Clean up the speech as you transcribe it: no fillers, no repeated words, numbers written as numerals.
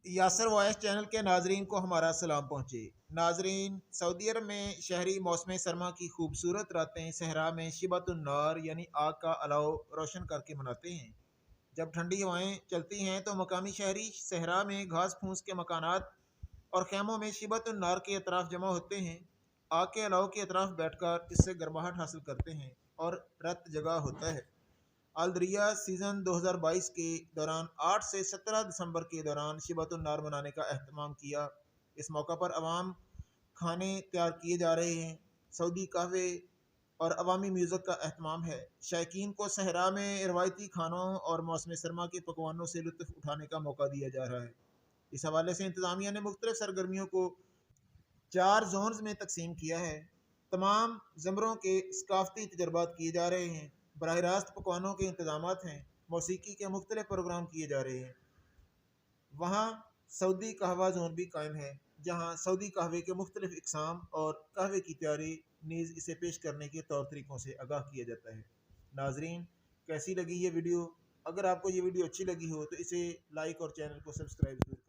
यासर voice channel के नाजरीन को हमारा सलाम पहुँचे। नाजरीन, सऊदी अरब में शहरी मौसम सरमा की खूबसूरत रातें सहरा में शिबतुन्नार यानी आग का अलाव रोशन करके मनाते हैं। जब ठंडी हवाएं चलती हैं तो मकामी शहरी सहरा में घास फूस के मकानात और खेमों में शिबतुन्नार के अतराफ जमा होते हैं। आग के अलाव के अतराफ बैठकर इससे गर्माहट हासिल करते हैं और रत जगह होता है। अलदरिया सीज़न 2022 के दौरान 8 से 17 दिसंबर के दौरान शिबतुन्नार मनाने का अहतमाम किया। इस मौका पर अवाम खाने तैयार किए जा रहे हैं। सऊदी कहवे और अवामी म्यूज़िक का अहतमाम है। शायकीन को सहरा में रवायती खानों और मौसम सरमा के पकवानों से लुत्फ़ उठाने का मौका दिया जा रहा है। इस हवाले से इंतज़ामिया ने मुख्तलिफ सरगर्मियों को 4 जोन्स में तकसीम किया है। तमाम ज़मरों के सकाफ़ती तजर्बात किए जा रहे हैं। बराह रास्त पकवानों के इंतज़ामात हैं। मौसीकी के मुख्तलिफ प्रोग्राम किए जा रहे हैं। वहाँ सऊदी कहवा जोन भी कायम है, जहाँ सऊदी कहवे के मुख्तलिफ इकसाम और कहवे की तैयारी नीज़ इसे पेश करने के तौर तरीक़ों से आगाह किया जाता है। नाजरीन, कैसी लगी ये वीडियो? अगर आपको ये वीडियो अच्छी लगी हो तो इसे लाइक और चैनल को सब्सक्राइब जरूर करें।